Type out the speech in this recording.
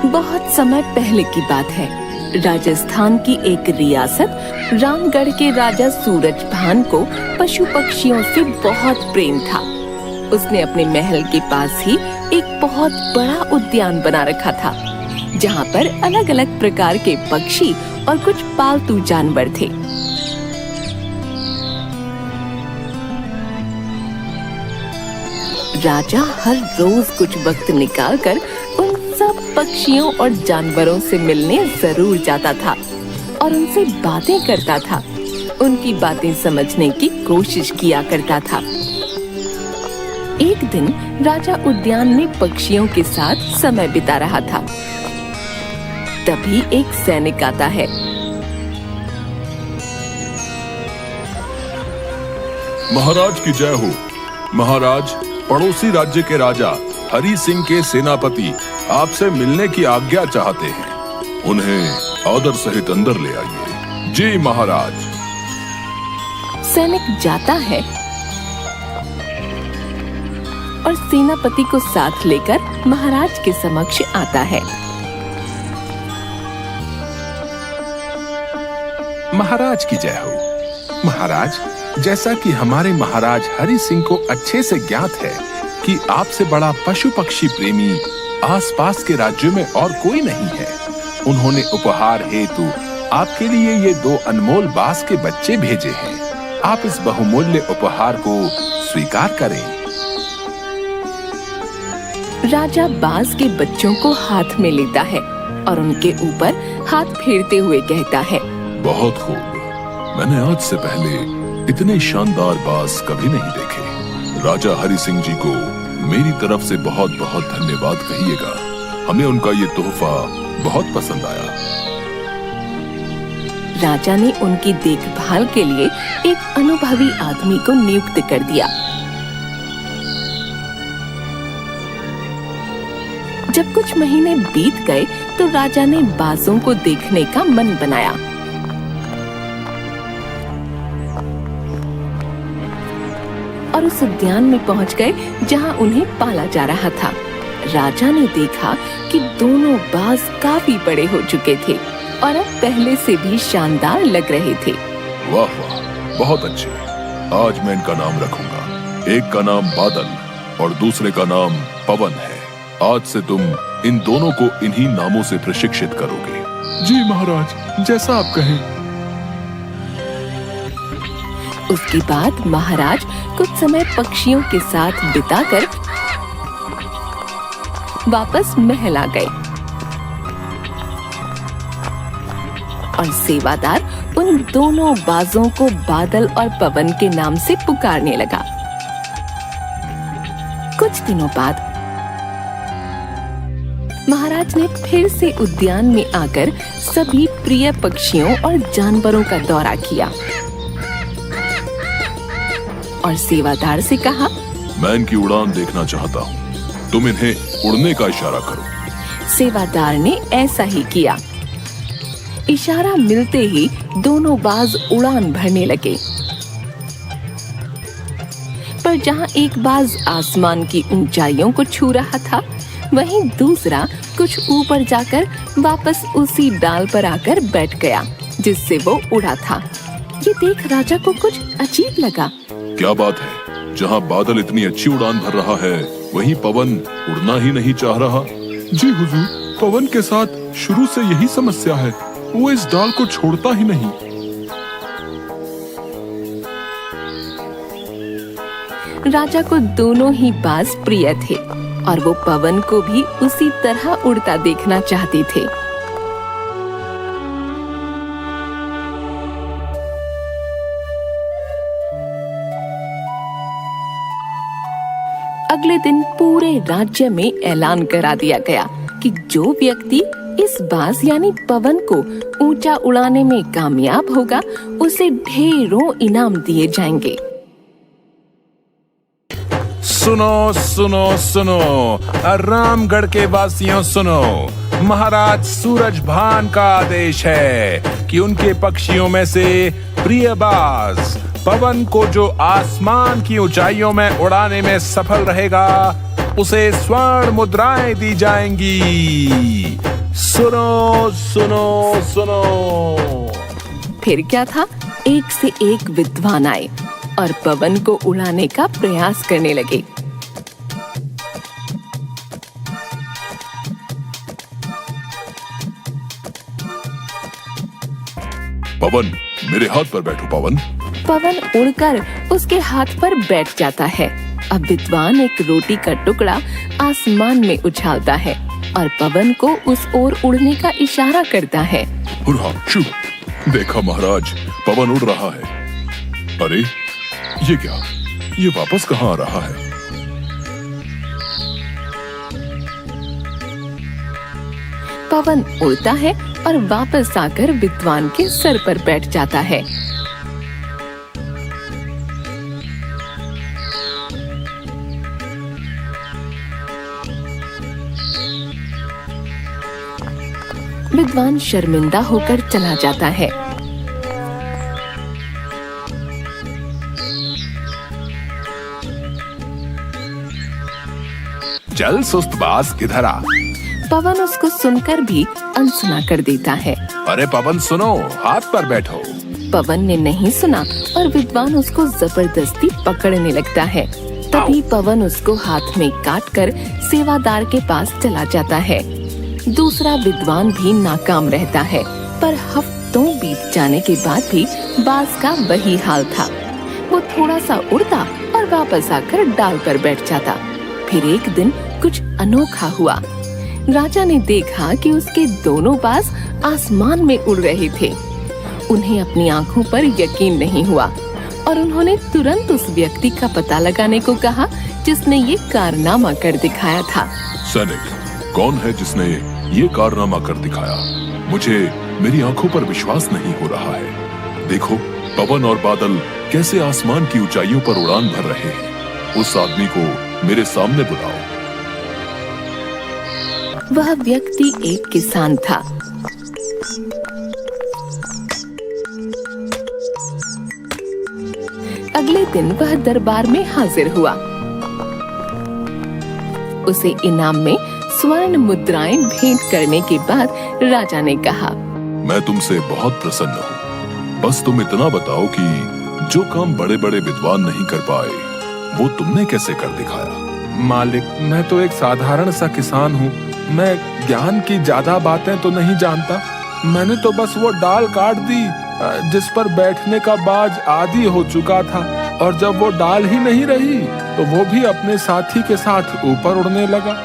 बहुत समय पहले की बात है। राजस्थान की एक रियासत रामगढ़ के राजा सूरजभान को पशु पक्षियों से बहुत प्रेम था। उसने अपने महल के पास ही एक बहुत बड़ा उद्यान बना रखा था, जहाँ पर अलग अलग प्रकार के पक्षी और कुछ पालतू जानवर थे। राजा हर रोज कुछ वक्त निकालकर उन सब पक्षियों और जानवरों से मिलने जरूर जाता था और उनसे बातें करता था। उनकी बातें समझने की कोशिश किया करता था। एक दिन राजा उद्यान में पक्षियों के साथ समय बिता रहा था। तभी एक सैनिक आता है। महाराज की जय हो। महाराज, पड़ोसी राज्य के राजा हरि सिंह के सेनापति आपसे मिलने की आज्ञा चाहते हैं। उन्हें आदर सहित अंदर ले आइए। जी महाराज। सैनिक जाता है और सेनापति को साथ लेकर महाराज के समक्ष आता है। महाराज की जय हो। महाराज, जैसा कि हमारे महाराज हरि सिंह को अच्छे से ज्ञात है कि आपसे बड़ा पशु पक्षी प्रेमी आसपास के राज्यों में और कोई नहीं है, उन्होंने उपहार हेतु आपके लिए ये 2 अनमोल बास के बच्चे भेजे हैं। आप इस बहुमूल्य उपहार को स्वीकार करें। राजा बाज के बच्चों को हाथ में लेता है और उनके ऊपर हाथ फेरते हुए कहता है, बहुत खूब। मैंने आज से पहले इतने शानदार बास कभी नहीं देखे। राजा हरि सिंह जी को मेरी तरफ से बहुत बहुत धन्यवाद कहिएगा। हमें उनका ये तोहफा बहुत पसंद आया। राजा ने उनकी देखभाल के लिए एक अनुभवी आदमी को नियुक्त कर दिया। जब कुछ महीने बीत गए तो राजा ने बाजों को देखने का मन बनाया। और उस उद्यान में पहुंच गए जहां उन्हें पाला जा रहा था। राजा ने देखा कि दोनों बाज काफी बड़े हो चुके थे और अब पहले से भी शानदार लग रहे थे। वाह वाह, बहुत अच्छे। आज मैं इनका नाम रखूंगा। एक का नाम बादल और दूसरे का नाम पवन है। आज से तुम इन दोनों को इन्हीं नामों से प्रशिक्षित करोगे। जी महाराज, जैसा आप कहें। उसके बाद महाराज कुछ समय पक्षियों के साथ बिताकर वापस महल आ गए और सेवादार उन दोनों बाजों को बादल और पवन के नाम से पुकारने लगा। कुछ दिनों बाद महाराज ने फिर से उद्यान में आकर सभी प्रिय पक्षियों और जानवरों का दौरा किया और सेवादार से कहा, मैं इनकी उड़ान देखना चाहता हूँ। तुम इन्हें उड़ने का इशारा करो। सेवादार ने ऐसा ही किया। इशारा मिलते ही दोनों बाज उड़ान भरने लगे। पर जहाँ एक बाज आसमान की ऊंचाइयों को छू रहा था, वहीं दूसरा कुछ ऊपर जाकर वापस उसी डाल पर आकर बैठ गया जिससे वो उड़ा था। ये देख राजा को कुछ अजीब लगा। क्या बात है, जहाँ बादल इतनी अच्छी उड़ान भर रहा है, वहीं पवन उड़ना ही नहीं चाह रहा। जी हुजूर, पवन के साथ शुरू से यही समस्या है। वो इस डाल को छोड़ता ही नहीं। राजा को दोनों ही बाज प्रिय थे और वो पवन को भी उसी तरह उड़ता देखना चाहते थे। अगले दिन पूरे राज्य में ऐलान करा दिया गया कि जो व्यक्ति इस बाज यानी पवन को ऊंचा उड़ाने में कामयाब होगा, उसे ढेरों इनाम दिए जाएंगे। सुनो सुनो सुनो, रामगढ़ के वासियों सुनो। महाराज सूरजभान का आदेश है कि उनके पक्षियों में से प्रिय बाज पवन को जो आसमान की ऊंचाइयों में उड़ाने में सफल रहेगा, उसे स्वर्ण मुद्राएं दी जाएंगी। सुनो सुनो सुनो। फिर क्या था, एक से एक विद्वान आए और पवन को उड़ाने का प्रयास करने लगे। पवन, मेरे हाथ पर बैठो पवन। पवन उड़कर उसके हाथ पर बैठ जाता है। अब विद्वान एक रोटी का टुकड़ा आसमान में उछालता है और पवन को उस ओर उड़ने का इशारा करता है। हुर्रा, शू, देखा महाराज, पवन उड़ रहा है। अरे ये क्या, ये वापस कहाँ आ रहा है? पवन उड़ता है और वापस आकर विद्वान के सर पर बैठ जाता है। विद्वान शर्मिंदा होकर चला जाता है। चल सुस्तबाज, इधर आ। पवन उसको सुनकर भी अनसुना कर देता है। अरे पवन सुनो, हाथ पर बैठो। पवन ने नहीं सुना और विद्वान उसको जबरदस्ती पकड़ने लगता है। तभी पवन उसको हाथ में काटकर सेवादार के पास चला जाता है। दूसरा विद्वान भी नाकाम रहता है, पर हफ्तों बीत जाने के बाद भी बाज का वही हाल था। वो थोड़ा सा उड़ता और वापस आकर डाल पर बैठ जाता। फिर एक दिन कुछ अनोखा हुआ। राजा ने देखा कि उसके दोनों बाज आसमान में उड़ रहे थे। उन्हें अपनी आंखों पर यकीन नहीं हुआ और उन्होंने तुरंत उस व्यक्ति का पता लगाने को कहा जिसने ये कारनामा कर दिखाया था। सैनिक, कौन है जिसने ये कारनामा कर दिखाया? मुझे मेरी आंखों पर विश्वास नहीं हो रहा है। देखो, पवन और बादल कैसे आसमान की ऊंचाइयों पर उड़ान भर रहे हैं। उस आदमी को मेरे सामने बुलाओ। वह व्यक्ति एक किसान था। अगले दिन वह दरबार में हाजिर हुआ। उसे इनाम में स्वर्ण मुद्राएं भेंट करने के बाद राजा ने कहा, मैं तुमसे बहुत प्रसन्न हूँ। बस तुम इतना बताओ कि जो काम बड़े बड़े विद्वान नहीं कर पाए, वो तुमने कैसे कर दिखाया? मालिक, मैं तो एक साधारण सा किसान हूँ। मैं ज्ञान की ज्यादा बातें तो नहीं जानता। मैंने तो बस वो डाल काट दी जिस पर बैठने का बाज आदी हो चुका था, और जब वो डाल ही नहीं रही तो वो भी अपने साथी के साथ ऊपर उड़ने लगा।